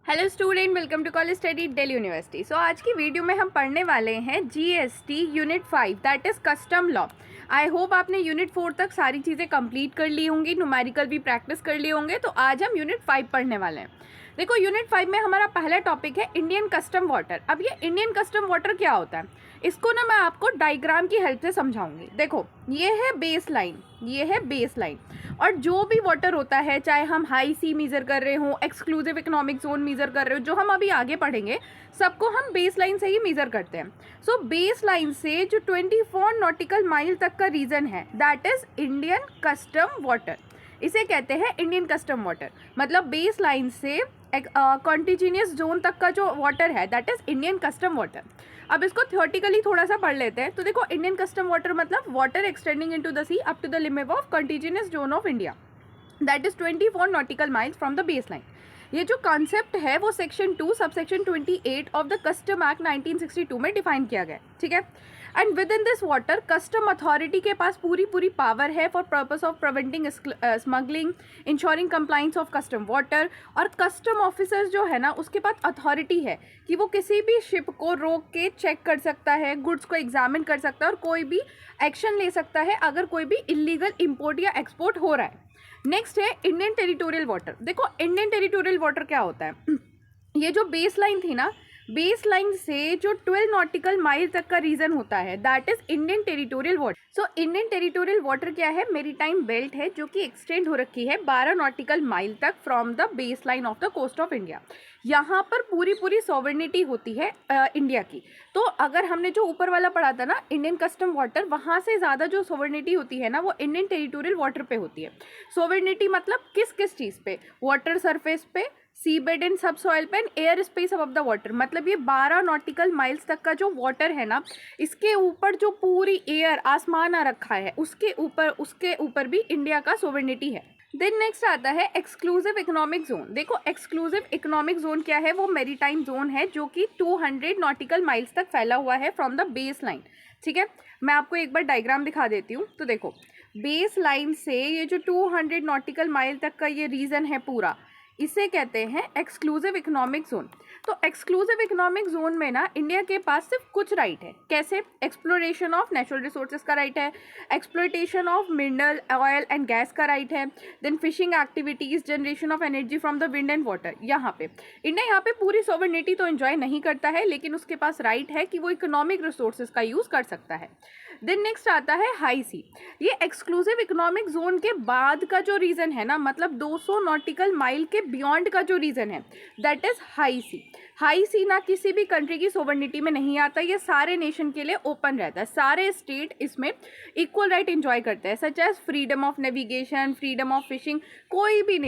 Hello student, welcome to college study Delhi university. So आज की video में हम पढ़ने वाले हैं GST unit 5 that is custom law. I hope आपने यूनिट 4 तक सारी चीज़ें कंप्लीट कर ली होंगी, न्यूमेरिकल भी प्रैक्टिस कर लिए होंगे। तो आज हम यूनिट 5 पढ़ने वाले हैं। देखो, यूनिट 5 में हमारा पहला टॉपिक है इंडियन कस्टम वाटर। अब ये इंडियन कस्टम वाटर क्या होता है, इसको ना मैं आपको डायग्राम की हेल्प से समझाऊंगी। देखो, ये है बेस लाइन, ये है बेस लाइन, और जो भी वाटर होता है, चाहे हम हाई सी मेजर कर रहे हो, एक्सक्लूसिव इकोनॉमिक जोन मेजर कर रहे हो, जो हम अभी आगे पढ़ेंगे, सबको हम बेस लाइन से ही मेजर करते हैं। सो बेस लाइन से जो 24 नॉटिकल माइल तक का रीजन है that is Indian custom water. इसे कहते हैं इंडियन कस्टम वाटर। मतलब बेस लाइन से कॉन्टिन्यूस जोन तक का जो वाटर है that is Indian custom water. अब इसको थियोरेटिकली थोड़ा सा पढ़ लेते हैं। तो देखो, इंडियन कस्टम वाटर मतलब water extending into the sea up to the limit of continuous zone of India that is 24 nautical miles from the base line. ये जो कॉन्सेप्ट है वो section 2 sub section 28 of the custom act 1962 में define किया गया है, ठीक है। And within this water custom authority के पास पूरी पावर है for purpose of preventing smuggling, ensuring compliance of custom water. और कस्टम ऑफिसर्स जो है ना, उसके पास अथॉरिटी है कि वो किसी भी शिप को रोक के चेक कर सकता है, गुड्स को एग्जामिन कर सकता है और कोई भी एक्शन ले सकता है अगर कोई भी इलीगल इम्पोर्ट या एक्सपोर्ट हो रहा है। नेक्स्ट है इंडियन टेरिटोरियल वाटर। देखो, इंडियन टेरिटोरियल वाटर क्या होता है, ये जो बेस लाइन थी ना, बेस लाइन से जो 12 नॉटिकल माइल तक का रीजन होता है that is Indian territorial water. So Indian territorial water क्या है, मेरीटाइम बेल्ट है जो कि एक्सटेंड हो रखी है 12 नॉटिकल माइल तक from the base line of the coast of India. यहाँ पर पूरी सॉवरेनिटी होती है इंडिया की। तो अगर हमने जो ऊपर वाला पढ़ा था ना इंडियन कस्टम वाटर, वहाँ से ज़्यादा जो सॉवरेनिटी होती है ना वो इंडियन टेरिटोरियल वाटर पे होती है। सॉवरेनिटी मतलब किस किस चीज़ पे, वाटर सरफेस पे, सी बेड एंड सब सॉइल पे and air space above the water. मतलब ये 12 नॉटिकल माइल्स तक का जो वाटर है ना, इसके ऊपर जो पूरी एयर आसमान आ रखा है उसके ऊपर भी इंडिया का सॉवरेनिटी है। देन नेक्स्ट आता है एक्सक्लूसिव इकोनॉमिक जोन। देखो, एक्सक्लूसिव इकोनॉमिक जोन क्या है, वो मेरीटाइम जोन है जो कि 200 नॉटिकल माइल्स तक फैला हुआ है फ्रॉम द बेस लाइन, ठीक है। मैं आपको एक बार डायग्राम दिखा देती हूँ। तो देखो, बेस लाइन से ये जो 200 नॉटिकल माइल तक का ये रीजन है पूरा, इसे कहते हैं एक्सक्लूसिव इकोनॉमिक जोन। तो एक्सक्लूसिव इकोनॉमिक जोन में ना इंडिया के पास सिर्फ कुछ राइट है। कैसे? एक्सप्लोरेशन ऑफ नेचुरल रिसोर्सेज का राइट है, exploitation of mineral oil and gas का राइट है, then fishing activities, generation of energy from the wind and water. यहाँ पे इंडिया यहाँ पे पूरी सॉवरेनिटी तो एंजॉय नहीं करता है, लेकिन उसके पास राइट है कि वो इकोनॉमिक रिसोर्सेज का यूज कर सकता है। देन नेक्स्ट आता है हाई सी। ये एक्सक्लूसिव इकोनॉमिक जोन के बाद का जो रीजन है ना, मतलब 200 नॉटिकल माइल के बियॉन्ड का जो रीजन है that is high sea. High sea ना किसी भी कंट्री की सोवर्निटी में नहीं आता, ये सारे नेशन के लिए ओपन रहता है। सारे स्टेट इसमें इक्वल राइट एंजॉय करते हैं, such as freedom of navigation, freedom of fishing. कोई भी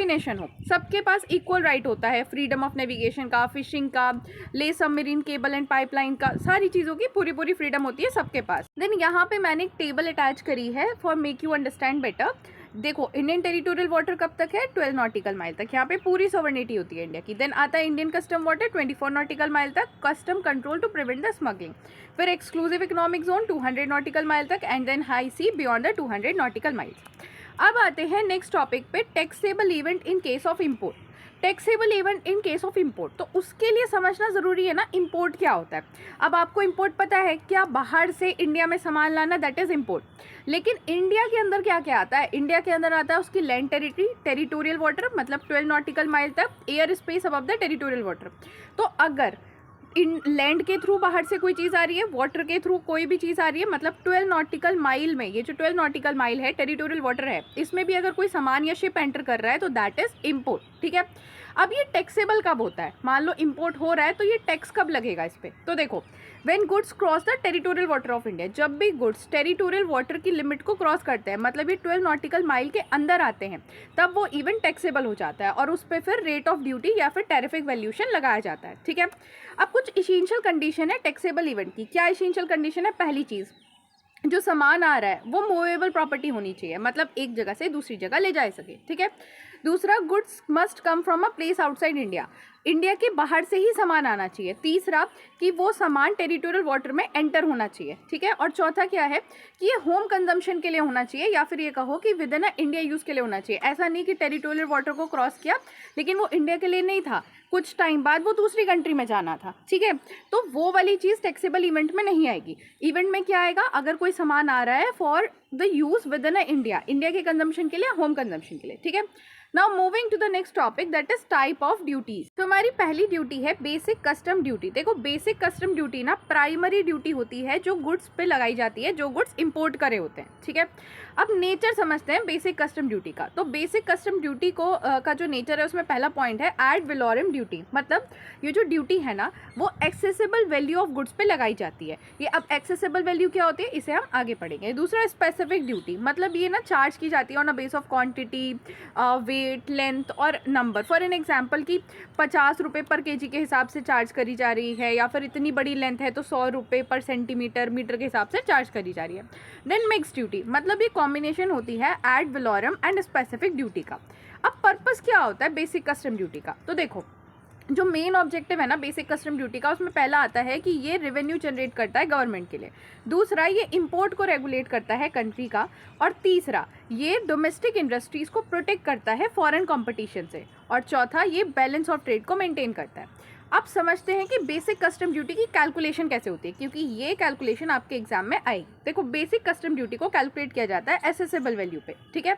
नेशन हो, सबके पास इक्वल राइट होता है फ्रीडम ऑफ नेविगेशन का, फिशिंग का, ले सबमरीन केबल एंड पाइपलाइन का, सारी चीज़ों की पूरी फ्रीडम होती है सबके पास। देन यहाँ पे मैंने एक टेबल अटैच करी है for make you understand better. देखो, इंडियन टेरिटोरियल वाटर कब तक है, 12 नॉटिकल माइल तक, यहाँ पे पूरी सॉवरेनिटी होती है इंडिया की। देन आता है Indian custom water 24 nautical mile तक, custom control to prevent the smuggling. फिर exclusive economic zone 200 nautical mile तक, and then high sea beyond the 200 nautical miles. अब आते हैं नेक्स्ट टॉपिक पे, taxable event in case of import. Taxable event in case of import, तो उसके लिए समझना ज़रूरी है ना इम्पोर्ट क्या होता है। अब आपको इम्पोर्ट पता है क्या, बाहर से इंडिया में सामान लाना दैट इज़ इम्पोर्ट। लेकिन इंडिया के अंदर क्या क्या आता है, इंडिया के अंदर आता है उसकी लैंड टेरिटरी, टेरिटोरियल वाटर मतलब 12 नॉटिकल माइल तक, air space above the territorial water. तो अगर इन लैंड के थ्रू बाहर से कोई चीज़ आ रही है, वाटर के थ्रू कोई भी चीज़ आ रही है, मतलब 12 नॉटिकल माइल में, ये जो 12 नॉटिकल माइल है टेरिटोरियल वाटर है, इसमें भी अगर कोई सामान या शिप एंटर कर रहा है तो दैट इज इम्पोर्ट, ठीक है। अब ये टैक्सेबल कब होता है, मान लो इम्पोर्ट हो रहा है तो ये टैक्स कब लगेगा इस पर। तो देखो, when goods cross the territorial water of India, जब भी गुड्स टेरिटोरियल वाटर की लिमिट को क्रॉस करते हैं, मतलब ये 12 नॉटिकल माइल के अंदर आते हैं, तब वो इवन टैक्सेबल हो जाता है और उस पर फिर रेट ऑफ ड्यूटी या फिर टैरिफिक वैल्यूशन लगाया जाता है, ठीक है। अब कुछ इसेंशियल कंडीशन है टैक्सेबल इवेंट की। क्या इसेंशियल कंडीशन है, पहली चीज़, जो सामान आ रहा है वो मूवेबल प्रॉपर्टी होनी चाहिए, मतलब एक जगह से दूसरी जगह ले जा सके, ठीक है। दूसरा, goods must come from a place outside India, India के बाहर से ही सामान आना चाहिए। तीसरा, कि वो सामान टेरिटोरियल वाटर में एंटर होना चाहिए, ठीक है। और चौथा क्या है कि ये होम कंजम्पशन के लिए होना चाहिए, या फिर ये कहो कि विद इन इंडिया यूज़ के लिए होना चाहिए। ऐसा नहीं कि टेरिटोरियल वाटर को क्रॉस किया लेकिन वो इंडिया के लिए नहीं था, कुछ टाइम बाद वो दूसरी कंट्री में जाना था, ठीक है। तो वो वाली चीज़ टैक्सेबल इवेंट में नहीं आएगी। इवेंट में क्या आएगा, अगर कोई सामान आ रहा है for the use within India, India के कंजम्पशन के लिए, होम कंजम्पशन के लिए, ठीक है। Now moving to the next topic, that is type of duties. तो हमारी पहली ड्यूटी है बेसिक कस्टम ड्यूटी। देखो, बेसिक कस्टम ड्यूटी ना प्राइमरी ड्यूटी होती है जो गुड्स पे लगाई जाती है, जो गुड्स इंपोर्ट करे होते हैं, ठीक है। अब नेचर समझते हैं बेसिक कस्टम ड्यूटी का। तो बेसिक कस्टम ड्यूटी को का जो नेचर है उसमें पहला पॉइंट है एड वैलोरम ड्यूटी। मतलब ये जो ड्यूटी है ना वो एक्सेसिबल वैल्यू ऑफ गुड्स पे लगाई जाती है। ये अब एक्सेसिबल वैल्यू क्या होती है इसे हम आगे पढ़ेंगे। दूसरा, स्पेसिफिक ड्यूटी, मतलब ये ना चार्ज की जाती है on a base of quantity, weight, length और नंबर। फॉर एन एग्जांपल कि 50 रुपये पर केजी के हिसाब से चार्ज करी जा रही है, या फिर इतनी बड़ी लेंथ है तो 100 रुपये पर सेंटीमीटर, मीटर के हिसाब से चार्ज करी जा रही है। देन मिक्स ड्यूटी, मतलब ये कॉम्बिनेशन होती है ad valorem and specific duty का। अब पर्पस क्या होता है बेसिक कस्टम ड्यूटी का, तो देखो जो मेन ऑब्जेक्टिव है ना बेसिक कस्टम ड्यूटी का, उसमें पहला आता है कि ये रेवेन्यू जनरेट करता है गवर्नमेंट के लिए। दूसरा, ये इंपोर्ट को रेगुलेट करता है कंट्री का। और तीसरा, ये डोमेस्टिक इंडस्ट्रीज को प्रोटेक्ट करता है फॉरेन कंपटीशन से। और चौथा, ये बैलेंस ऑफ ट्रेड को मेंटेन करता है। अब समझते हैं कि बेसिक कस्टम ड्यूटी की कैलकुलेशन कैसे होती है, क्योंकि ये कैलकुलेशन आपके एग्जाम में आएगी। देखो, बेसिक कस्टम ड्यूटी को कैलकुलेट किया जाता है एसेसेबल वैल्यू पे, ठीक है।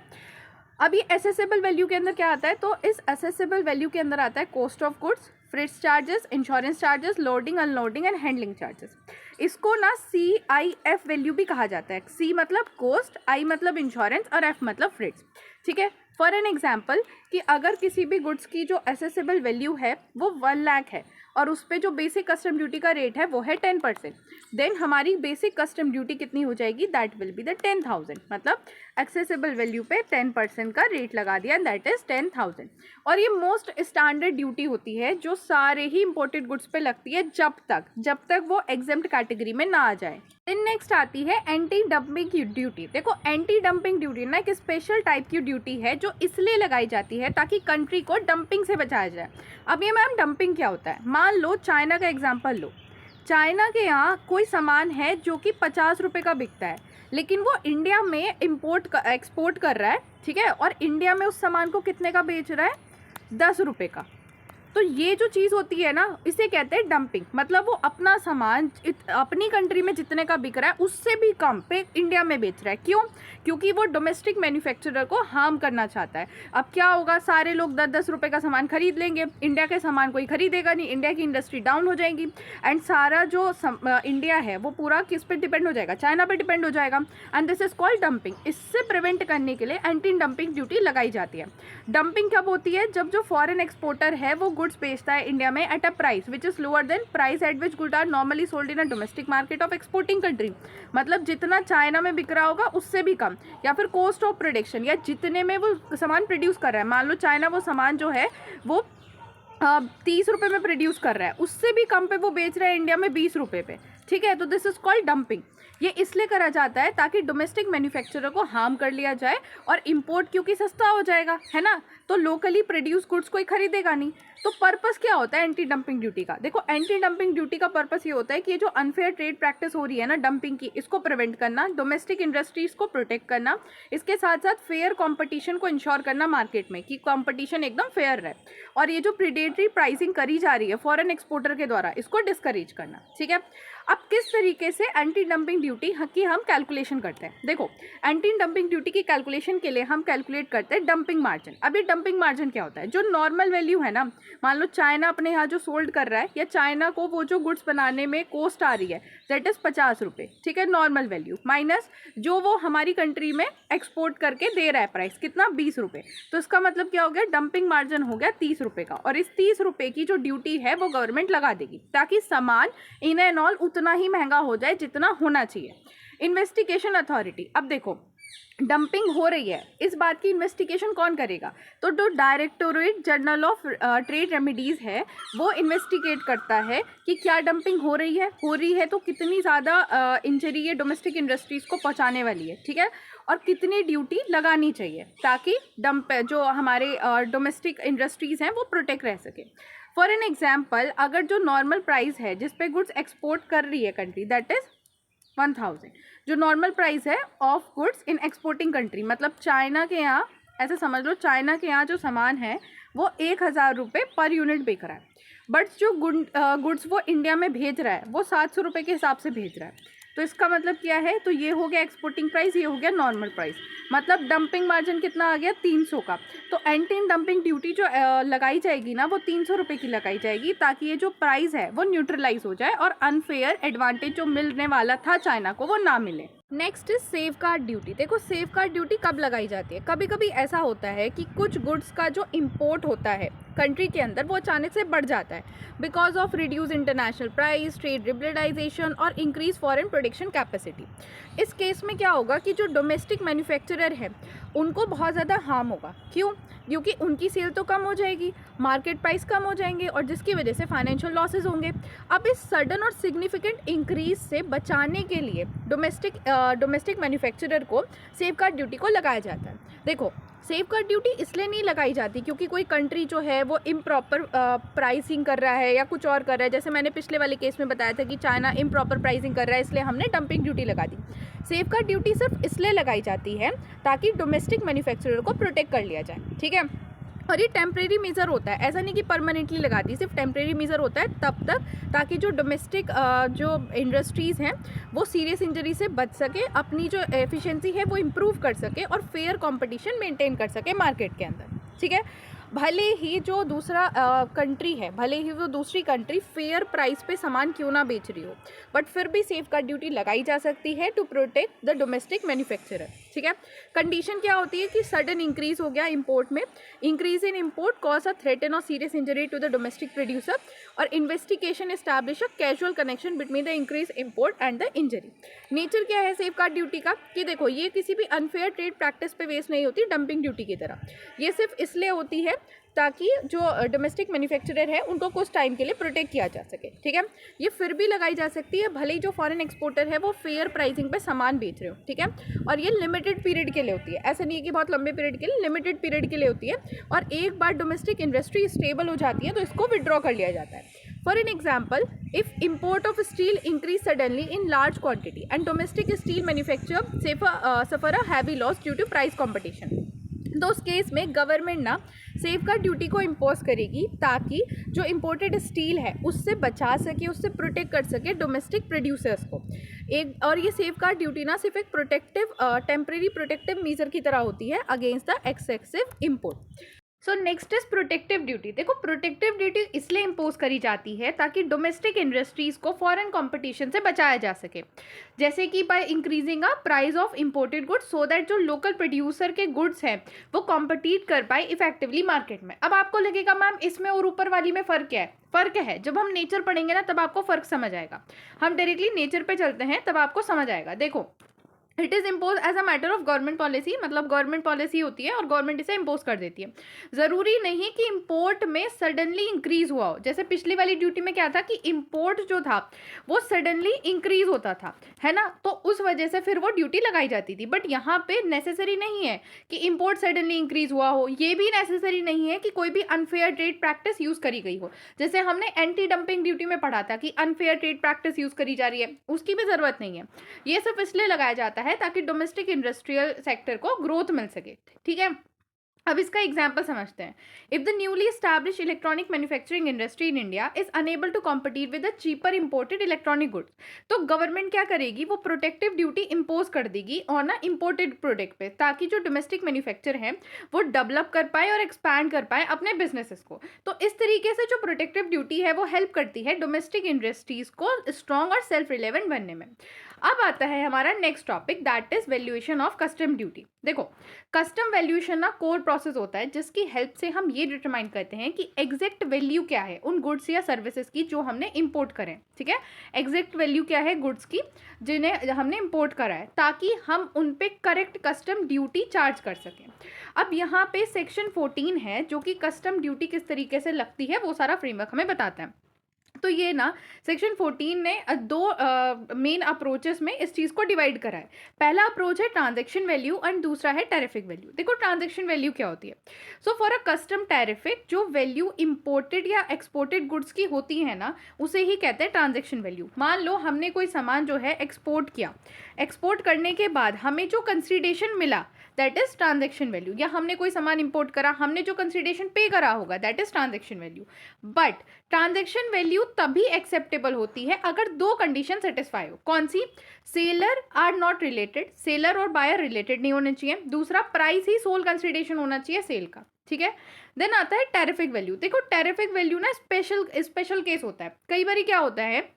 अब ये एसेसेबल वैल्यू के अंदर क्या आता है, तो इस एसेसेबल वैल्यू के अंदर आता है cost of goods, फ्रिट्स charges, insurance charges, loading unloading and handling charges. इसको ना CIF वैल्यू भी कहा जाता है। C मतलब कॉस्ट, I मतलब इंश्योरेंस और F मतलब फ्रिट्स, ठीक है। फॉर एन एग्जाम्पल कि अगर किसी भी गुड्स की जो एसेसेबल वैल्यू है वो 1 लाख है और उस पर जो बेसिक कस्टम ड्यूटी का रेट है वो है 10%, देन हमारी बेसिक कस्टम ड्यूटी कितनी हो जाएगी, दैट विल बी द 10,000। मतलब एक्सेसिबल वैल्यू पे 10% का रेट लगा दिया, दैट इज 10,000। और ये मोस्ट स्टैंडर्ड ड्यूटी होती है जो सारे ही इंपोर्टेड गुड्स पे लगती है जब तक वो एग्जेम्प्ट कैटेगरी में ना आ जाए। देन नेक्स्ट आती है एंटी डंपिंग की ड्यूटी। देखो, एंटी डंपिंग ड्यूटी ना एक स्पेशल टाइप की ड्यूटी है जो इसलिए लगाई जाती है ताकि कंट्री को डंपिंग से बचाया जाए। अब ये मैम डंपिंग क्या होता है, मान लो चाइना का एग्जांपल लो। चाइना के यहाँ कोई सामान है जो कि 50 रुपये का बिकता है, लेकिन वो इंडिया में एक्सपोर्ट कर रहा है, ठीक है। और इंडिया में उस सामान को कितने का बेच रहा है, 10 रुपये का। तो ये जो चीज़ होती है ना इसे कहते हैं डंपिंग। मतलब वो अपना सामान अपनी कंट्री में जितने का बिक रहा है उससे भी कम पे इंडिया में बेच रहा है। क्यों? क्योंकि वो डोमेस्टिक मैन्युफैक्चरर को हार्म करना चाहता है। अब क्या होगा, सारे लोग 10-10 रुपये का सामान खरीद लेंगे, इंडिया के सामान कोई खरीदेगा नहीं, इंडिया की इंडस्ट्री डाउन हो जाएगी एंड सारा जो इंडिया है वो पूरा किस पे डिपेंड हो जाएगा, चाइना पे डिपेंड हो जाएगा। And this is called dumping. इससे प्रिवेंट करने के लिए एंटी डंपिंग ड्यूटी लगाई जाती है। डंपिंग कब होती है, जब जो फॉरेन एक्सपोर्टर है वो गुड्स बेचता है इंडिया में at a price which is lower than price at which good are normally sold in a domestic market of exporting country. मतलब जितना चाइना में बिक रहा होगा उससे भी कम, या फिर कॉस्ट ऑफ प्रोडक्शन, या जितने में वो सामान प्रोड्यूस कर रहा है। मान लो चाइना वो सामान जो है वो 30 रुपये में प्रोड्यूस कर रहा है, उससे भी कम पे वो बेच रहा है इंडिया में 20 रुपये पे, ठीक है। तो दिस इज कॉल्ड डंपिंग। ये इसलिए करा जाता है ताकि डोमेस्टिक मैन्युफैक्चरर को हार्म कर लिया जाए और इंपोर्ट क्योंकि सस्ता हो जाएगा, है ना, तो लोकली प्रोड्यूस गुड्स कोई खरीदेगा नहीं। तो पर्पस क्या होता है एंटी डंपिंग ड्यूटी का? देखो, एंटी डंपिंग ड्यूटी का पर्पस ये होता है कि ये जो अनफेयर ट्रेड प्रैक्टिस हो रही है ना डंपिंग की, इसको प्रिवेंट करना, डोमेस्टिक इंडस्ट्रीज को प्रोटेक्ट करना, इसके साथ साथ फेयर कंपटीशन को इंश्योर करना मार्केट में कि कंपटीशन एकदम फेयर रहे, और ये जो प्रीडेटरी प्राइसिंग करी जा रही है फॉरेन एक्सपोर्टर के द्वारा इसको डिस्करेज करना, ठीक है। अब किस तरीके से एंटी डंपिंग ड्यूटी की हम कैलकुलेशन करते हैं? देखो, एंटी डंपिंग ड्यूटी की कैलकुलेशन के लिए हम कैलकुलेट करते हैं डंपिंग मार्जिन। अब ये डंपिंग मार्जिन क्या होता है? जो नॉर्मल वैल्यू है ना, मान लो चाइना अपने यहाँ जो सोल्ड कर रहा है, या चाइना को वो जो गुड्स बनाने में कॉस्ट आ रही है दैट इज 50 रुपये, ठीक है, नॉर्मल वैल्यू, माइनस जो वो हमारी कंट्री में एक्सपोर्ट करके दे रहा है प्राइस कितना, 20 रुपये। तो इसका मतलब क्या हो गया, डंपिंग मार्जिन हो गया 30 रुपये का। और इस 30 रुपये की जो ड्यूटी है वो गवर्नमेंट लगा देगी ताकि सामान इन एंड ऑल उतना ही महंगा हो जाए जितना होना चाहिए। Investigation authority. अब देखो, डंपिंग हो रही है, इस बात की इन्वेस्टिगेशन कौन करेगा? तो जो directorate general of trade remedies है वो इन्वेस्टिगेट करता है कि क्या डंपिंग हो रही है तो कितनी ज़्यादा इंजरी ये डोमेस्टिक इंडस्ट्रीज़ को पहुंचाने वाली है, ठीक है, और कितनी ड्यूटी लगानी चाहिए ताकि डंप जो हमारे डोमेस्टिक इंडस्ट्रीज़ हैं वो प्रोटेक्ट रह सके। फॉर एन एग्जाम्पल, अगर जो नॉर्मल प्राइस है जिस पे गुड्स एक्सपोर्ट कर रही है कंट्री, दैट इज़ 1000, जो नॉर्मल प्राइस है of goods in exporting country, मतलब चाइना के यहाँ, ऐसे समझ लो चाइना के यहाँ जो सामान है वो 1000 रुपये पर यूनिट बिक रहा है, बट जो गुड्स वो इंडिया में भेज रहा है वो 700 रुपये के हिसाब से भेज रहा है। तो इसका मतलब क्या है? तो ये हो गया एक्सपोर्टिंग प्राइस, ये हो गया नॉर्मल प्राइस, मतलब डंपिंग मार्जिन कितना आ गया? 300 का। तो एंटी डंपिंग ड्यूटी जो लगाई जाएगी ना वो 300 रुपये की लगाई जाएगी ताकि ये जो प्राइस है वो न्यूट्रलाइज हो जाए और अनफेयर एडवांटेज जो मिलने वाला था चाइना को वो ना मिले। Next is safe guard duty. देखो सेफ गार्ड ड्यूटी कब लगाई जाती है? कभी कभी ऐसा होता है कि कुछ गुड्स का जो इम्पोर्ट होता है कंट्री के अंदर वो अचानक से बढ़ जाता है because of reduce international price, trade liberalisation और इंक्रीज फॉरेन प्रोडक्शन कैपेसिटी। इस केस में क्या होगा कि जो डोमेस्टिक मैन्युफैक्चरर है उनको बहुत ज़्यादा हार्म होगा। क्यों? क्योंकि उनकी सेल तो कम हो जाएगी, मार्केट प्राइस कम हो जाएंगे और जिसकी वजह से फाइनेंशियल लॉसेज होंगे। अब इस सडन और सिग्निफिकेंट इंक्रीज से बचाने के लिए डोमेस्टिक मैन्युफैक्चरर को सेफ गार्ड ड्यूटी को लगाया जाता है। देखो सेफ गार्ड ड्यूटी इसलिए नहीं लगाई जाती क्योंकि कोई कंट्री जो है वो इम्प्रॉपर प्राइसिंग कर रहा है या कुछ और कर रहा है, जैसे मैंने पिछले वाले केस में बताया था कि चाइना इम्प्रॉपर प्राइसिंग कर रहा है इसलिए हमने डंपिंग ड्यूटी लगा दी। सेफ गार्ड ड्यूटी सिर्फ इसलिए लगाई जाती है ताकि डोमेस्टिक मैन्युफैक्चरर को प्रोटेक्ट कर लिया जाए, ठीक है। और ये टेम्प्रेरी मेजर होता है, ऐसा नहीं कि परमानेंटली लगाती, सिर्फ टेम्प्रेरी मेजर होता है तब तक ताकि जो डोमेस्टिक जो इंडस्ट्रीज़ हैं वो सीरियस इंजरी से बच सके, अपनी जो एफिशिएंसी है वो इम्प्रूव कर सके और फेयर कंपटीशन मेंटेन कर सके मार्केट के अंदर, ठीक है। भले ही जो दूसरा कंट्री है, भले ही वो दूसरी कंट्री फेयर प्राइस पे सामान क्यों ना बेच रही हो, बट फिर भी सेफ गार्ड ड्यूटी लगाई जा सकती है to protect the domestic manufacturer, ठीक है। कंडीशन क्या होती है कि सडन इंक्रीज हो गया इंपोर्ट में, increase in import cause a threaten और serious injury to the domestic producer, और investigation establish a casual connection between the increase import and the injury. Nature क्या है सेफ गार्ड ड्यूटी का कि देखो ये किसी भी अनफेयर ट्रेड प्रैक्टिस पे बेस नहीं होती डंपिंग ड्यूटी की तरह, ये सिर्फ इसलिए होती है ताकि जो डोमेस्टिक मैन्युफैक्चरर है उनको कुछ टाइम के लिए प्रोटेक्ट किया जा सके, ठीक है। ये फिर भी लगाई जा सकती है भले ही जो फॉरेन एक्सपोर्टर है वो फेयर प्राइसिंग पे सामान बेच रहे हो, ठीक है। और ये लिमिटेड पीरियड के लिए होती है, ऐसा नहीं है कि बहुत लंबे पीरियड के लिए, लिमिटेड पीरियड के लिए होती है। और एक बार डोमेस्टिक इंडस्ट्री स्टेबल हो जाती है तो इसको विड्रॉ कर लिया जाता है। For an example, if import of steel increase suddenly in large quantity and domestic steel manufacturer suffer a heavy loss due to price competition, तो उस केस में गवर्नमेंट ना सेफ गार्ड ड्यूटी को इम्पोज करेगी ताकि जो इम्पोर्टेड स्टील है उससे बचा सके, उससे प्रोटेक्ट कर सके डोमेस्टिक प्रोड्यूसर्स को। एक और ये सेफ गार्ड ड्यूटी ना सिर्फ एक प्रोटेक्टिव टेम्प्रेरी प्रोटेक्टिव मेजर की तरह होती है against the excessive import. So next is protective duty. देखो प्रोटेक्टिव ड्यूटी इसलिए इम्पोज करी जाती है ताकि डोमेस्टिक इंडस्ट्रीज़ को फॉरेन कंपटीशन से बचाया जा सके, जैसे कि by increasing a price of imported goods so that जो लोकल प्रोड्यूसर के गुड्स हैं वो कॉम्पिटिट कर पाए इफेक्टिवली मार्केट में। अब आपको लगेगा मैम इसमें और ऊपर वाली में फ़र्क क्या है? फ़र्क है, जब हम नेचर पढ़ेंगे ना तब आपको फ़र्क समझ आएगा। हम डायरेक्टली नेचर पे चलते हैं तब आपको समझ आएगा। देखो it is impose as a matter of government policy, मतलब गवर्नमेंट पॉलिसी होती है और गवर्नमेंट इसे इम्पोज कर देती है। ज़रूरी नहीं कि इम्पोर्ट में सडनली इंक्रीज़ हुआ हो, जैसे पिछली वाली ड्यूटी में क्या था कि इम्पोर्ट जो था वो सडनली इंक्रीज़ होता था, है ना, तो उस वजह से फिर वो ड्यूटी लगाई जाती थी। बट यहाँ पे नेसेसरी नहीं है कि इम्पोर्ट सडनली इंक्रीज़ हुआ हो, ये भी नेसेसरी नहीं है कि कोई भी अनफेयर ट्रेड प्रैक्टिस यूज़ करी गई हो। जैसे हमने एंटी डंपिंग ड्यूटी में पढ़ा था कि अनफेयर ट्रेड प्रैक्टिस यूज़ करी जा रही है, उसकी भी ज़रूरत नहीं है। ये सिर्फ इसलिए लगाया जाता है ताकि डोमेस्टिक इंडस्ट्रियल सेक्टर को ग्रोथ मिल सके, ठीक है। अब इसका एग्जाम्पल समझते हैं। If the newly establish electronic manufacturing industry in India is unable to compete with the cheaper imported electronic goods, तो गवर्नमेंट क्या करेगी, वो प्रोटेक्टिव ड्यूटी इम्पोज कर देगी ऑन अ इम्पोर्टेड प्रोडक्ट पे ताकि जो डोमेस्टिक मैन्युफैक्चर है वो डेवलप कर पाए और एक्सपैंड कर पाए अपने बिजनेसेस को। तो इस तरीके से जो प्रोटेक्टिव ड्यूटी है वो हेल्प करती है डोमेस्टिक इंडस्ट्रीज को स्ट्रॉन्ग और सेल्फ रिलेवेंट बनने में। अब आता है हमारा next topic that is valuation of custom duty. देखो कस्टम वैल्यूएशन ना कोर प्रोसेस होता है जिसकी हेल्प से हम ये डिटरमाइन करते हैं कि एग्जैक्ट वैल्यू क्या है उन गुड्स या सर्विसेज की जो हमने इंपोर्ट करें, ठीक है। एग्जैक्ट वैल्यू क्या है गुड्स की जिन्हें हमने इंपोर्ट करा है, ताकि हम उन पे करेक्ट कस्टम ड्यूटी चार्ज कर सकें। अब यहाँ पे सेक्शन 14 है जो कि कस्टम ड्यूटी किस तरीके से लगती है वो सारा फ्रेमवर्क हमें बताता है। तो ये ना सेक्शन 14 ने दो मेन अप्रोचेस में इस चीज़ को डिवाइड करा है। पहला अप्रोच है ट्रांजैक्शन वैल्यू एंड दूसरा है टैरिफिक वैल्यू। देखो ट्रांजैक्शन वैल्यू क्या होती है। सो फॉर अ कस्टम टैरिफिक जो वैल्यू इंपोर्टेड या एक्सपोर्टेड गुड्स की होती है ना, उसे ही कहते हैं ट्रांजैक्शन वैल्यू। मान लो हमने कोई सामान जो है एक्सपोर्ट किया, एक्सपोर्ट करने के बाद हमें जो कंसिडरेशन मिला दैट इज ट्रांजैक्शन वैल्यू, या हमने कोई सामान इंपोर्ट करा, हमने जो कंसिडरेशन पे करा होगा that is transaction value. But transaction value तभी एक्सेप्टेबल होती है अगर दो कंडीशन सेटिस्फाई हो। कौन सी? Seller are not related, seller और बायर रिलेटेड नहीं होने चाहिए। दूसरा, प्राइस ही सोल कंसिडरेशन होना चाहिए सेल का, ठीक है। देन आता है टैरिफिक वैल्यू। देखो टैरिफिक वैल्यू ना स्पेशल केस होता है। कई बार क्या होता है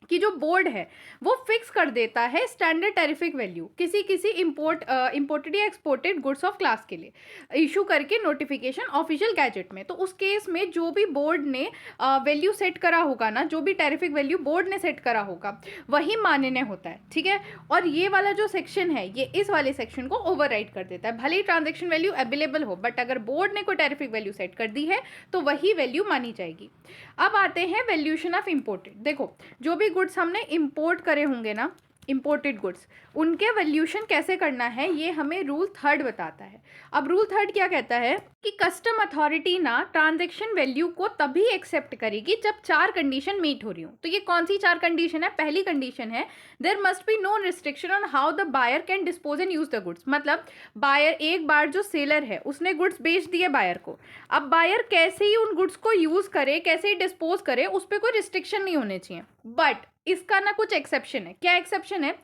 कि जो बोर्ड है वो फिक्स कर देता है स्टैंडर्ड टैरिफिक वैल्यू किसी इंपोर्टेड या एक्सपोर्टेड गुड्स ऑफ क्लास के लिए, इशू करके नोटिफिकेशन ऑफिशियल गैजेट में। तो उस केस में जो भी बोर्ड ने वैल्यू सेट करा होगा ना, जो भी टैरिफिक वैल्यू बोर्ड ने सेट करा होगा वही मान्य होता है, ठीक है। और ये वाला जो सेक्शन है ये इस वाले सेक्शन को ओवरराइड कर देता है। भले ही ट्रांजेक्शन वैल्यू अवेलेबल हो, बट अगर बोर्ड ने कोई टैरिफिक वैल्यू सेट कर दी है तो वही वैल्यू मानी जाएगी। अब आते हैं वैल्यूएशन ऑफ इंपोर्टेड। देखो जो भी गुड्स हमने इंपोर्ट करे होंगे ना, इंपोर्टेड गुड्स, उनके वैल्यूएशन कैसे करना है ये हमें रूल 3 बताता है। अब रूल 3 क्या कहता है कि कस्टम अथॉरिटी ना ट्रांजैक्शन वैल्यू को तभी एक्सेप्ट करेगी जब 4 कंडीशन मीट हो रही हो। तो ये कौन सी 4 कंडीशन है? पहली कंडीशन है there must be no restriction on how the buyer can dispose and use the goods. मतलब बायर, एक बार जो सेलर है उसने गुड्स बेच दिए बायर को, अब बायर कैसे ही उन गुड्स को यूज करे, कैसे ही डिस्पोज करे, उस पर कोई रिस्ट्रिक्शन नहीं होने चाहिए। बट इसका ना कुछ एक्सेप्शन है। क्या एक्सेप्शन है?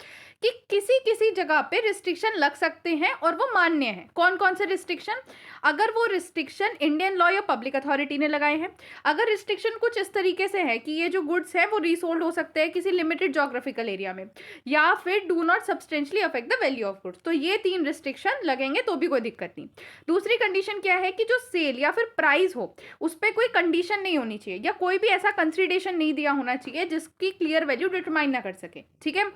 कि किसी किसी जगह पे रिस्ट्रिक्शन लग सकते हैं और वो मान्य है। कौन कौन से रिस्ट्रिक्शन? अगर वो रिस्ट्रिक्शन इंडियन लॉ या पब्लिक अथॉरिटी ने लगाए हैं, अगर रिस्ट्रिक्शन कुछ इस तरीके से है कि ये जो गुड्स है वो रीसोल्ड हो सकते हैं किसी लिमिटेड जोग्राफिकल एरिया में, या फिर do not substantially affect the value of goods, तो ये 3 रिस्ट्रिक्शन लगेंगे तो भी कोई दिक्कत नहीं। दूसरी कंडीशन क्या है कि जो सेल या फिर प्राइस हो उस पर कोई कंडीशन नहीं होनी चाहिए, या कोई भी ऐसा कंसिडरेशन नहीं दिया होना चाहिए जिसकी क्लियर वैल्यू डिटरमाइन ना कर सके, ठीक है।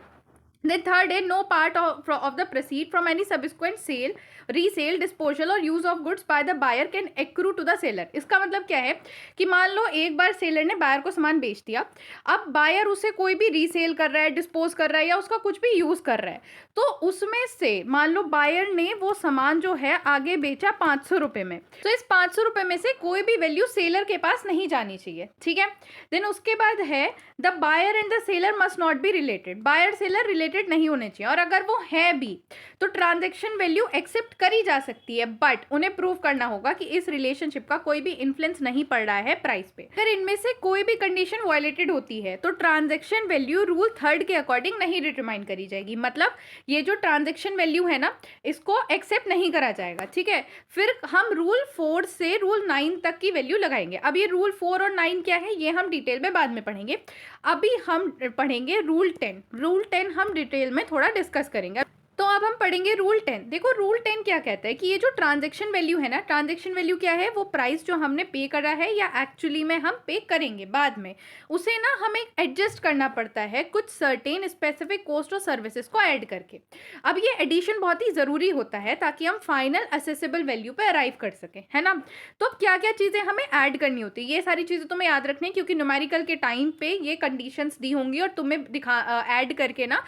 Then third है no part of the proceed from any subsequent sale, resale, disposal और use of goods by the buyer can accrue to the seller। इसका मतलब क्या है कि मान लो एक बार सेलर ने बायर को सामान बेच दिया, अब बायर उसे कोई भी रीसेल कर रहा है, डिस्पोज कर रहा है या उसका कुछ भी यूज़ कर रहा है, तो उसमें से मान लो बायर ने वो सामान जो है आगे बेचा 500 रुपये में, तो इस 500 रुपये में से कोई भी वैल्यू सेलर के पास नहीं जानी चाहिए, ठीक है। देन उसके बाद है the buyer and the seller must not be related. Buyer seller related नहीं होने चाहिए, और अगर वो है भी तो ट्रांजैक्शन वैल्यू एक्सेप्ट करी जा सकती है, बट उन्हें प्रूव करना होगा कि इस रिलेशनशिप का कोई भी इन्फ्लुएंस नहीं पड़ रहा है प्राइस पे। अगर इनमें से कोई भी कंडीशन वायलेटेड होती है तो ट्रांजैक्शन वैल्यू रूल 3 के अकॉर्डिंग नहीं डिटरमाइन करी जाएगी। मतलब ये जो ट्रांजैक्शन वैल्यू है ना, इसको एक्सेप्ट नहीं करा जाएगा, ठीक है। फिर हम रूल 4 से रूल 9 तक की वैल्यू लगाएंगे। अब ये रूल 4 और 9 क्या है ये हम डिटेल में बाद में पढ़ेंगे। अभी हम पढ़ेंगे रूल 10। रूल 10 हम डिटेल में थोड़ा डिस्कस करेंगे। तो अब हम पढ़ेंगे रूल 10। देखो रूल 10 क्या कहता है कि ये जो ट्रांजैक्शन वैल्यू है ना, ट्रांजैक्शन वैल्यू क्या है? वो प्राइस जो हमने पे करा है या एक्चुअली में हम पे करेंगे बाद में, उसे ना हमें एडजस्ट करना पड़ता है कुछ सर्टेन स्पेसिफिक कॉस्ट और सर्विसेज को ऐड करके। अब ये एडिशन बहुत ही ज़रूरी होता है ताकि हम फाइनल असेसेबल वैल्यू पे अराइव कर सकें, है ना। तो क्या क्या चीज़ें हमें ऐड करनी होती है, ये सारी चीज़ें तुम्हें याद रखनी है, क्योंकि न्यूमेरिकल के टाइम पे ये कंडीशंस दी होंगी और तुम्हें ऐड करके ना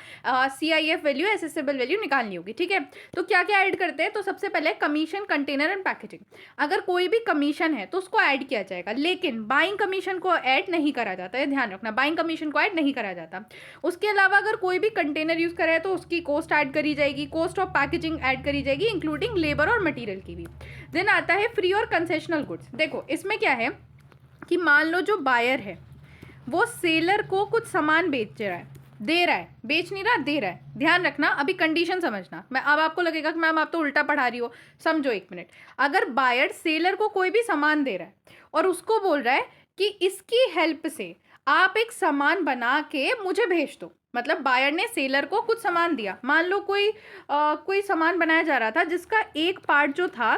CIF वैल्यू, असेसेबल वैल्यू निकालनी होगी, ठीक है। तो क्या क्या ऐड करते हैं? तो सबसे पहले कमीशन, कंटेनर एंड पैकेजिंग। अगर कोई भी कमीशन है तो उसको ऐड किया जाएगा, लेकिन बाइंग कमीशन को ऐड नहीं करा जाता है, ध्यान रखना, बाइंग कमीशन को ऐड नहीं करा जाता। उसके अलावा अगर कोई भी कंटेनर यूज करे तो उसकी कॉस्ट ऐड करी जाएगी, कॉस्ट ऑफ पैकेजिंग ऐड करी जाएगी, इंक्लूडिंग लेबर और मटीरियल की भी। देन आता है फ्री और कंसेशनल गुड्स। देखो इसमें क्या है कि मान लो जो बायर है वो सेलर को कुछ सामान बेच रहा है, दे रहा है, बेच नहीं रहा, दे रहा है। ध्यान रखना, अभी कंडीशन समझना। मैं अब आपको लगेगा कि मैम आप तो उल्टा पढ़ा रही हो, समझो एक मिनट। अगर बायर सेलर को कोई भी सामान दे रहा है और उसको बोल रहा है कि इसकी हेल्प से आप एक सामान बना के मुझे भेज दो, मतलब बायर ने सेलर को कुछ सामान दिया, मान लो कोई सामान बनाया जा रहा था जिसका एक पार्ट जो था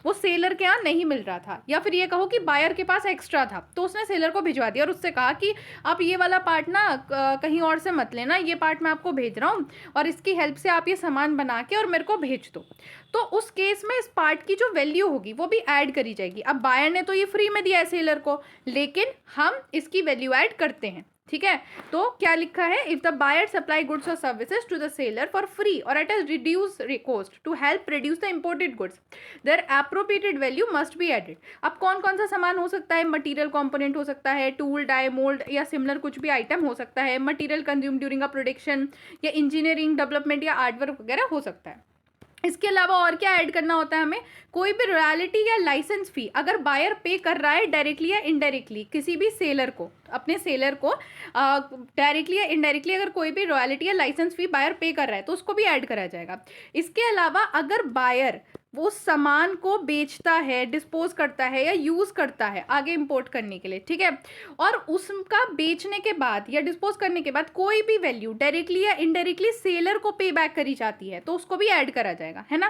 वो सेलर के यहाँ नहीं मिल रहा था, या फिर ये कहो कि बायर के पास एक्स्ट्रा था, तो उसने सेलर को भिजवा दिया और उससे कहा कि आप ये वाला पार्ट ना कहीं और से मत लेना, ये पार्ट मैं आपको भेज रहा हूँ और इसकी हेल्प से आप ये सामान बना के और मेरे को भेज दो। तो उस केस में इस पार्ट की जो वैल्यू होगी वो भी ऐड करी जाएगी। अब बायर ने तो ये फ्री में दिया है सेलर को, लेकिन हम इसकी वैल्यू ऐड करते हैं, ठीक है। तो क्या लिखा है, if the buyer supply goods और services to the seller for free और at a reduce cost to help reduce the imported goods, their appropriated value must be added. अब कौन कौन सा सामान हो सकता है, मटेरियल कंपोनेंट हो सकता है, टूल, डाई, मोल्ड या सिमिलर कुछ भी आइटम हो सकता है, material consume during a production या इंजीनियरिंग डेवलपमेंट या आर्टवर्क वगैरह हो सकता है। इसके अलावा और क्या ऐड करना होता है हमें, कोई भी रॉयल्टी या लाइसेंस फी अगर बायर पे कर रहा है डायरेक्टली या इनडायरेक्टली किसी भी सेलर को, अपने सेलर को डायरेक्टली या इनडायरेक्टली अगर कोई भी रॉयल्टी या लाइसेंस फी बायर पे कर रहा है तो उसको भी ऐड करा जाएगा। इसके अलावा अगर बायर वो सामान को बेचता है, डिस्पोज करता है या यूज़ करता है आगे इंपोर्ट करने के लिए, ठीक है, और उसका बेचने के बाद या डिस्पोज करने के बाद कोई भी वैल्यू डायरेक्टली या इनडायरेक्टली सेलर को पे बैक करी जाती है तो उसको भी ऐड करा जाएगा, है ना।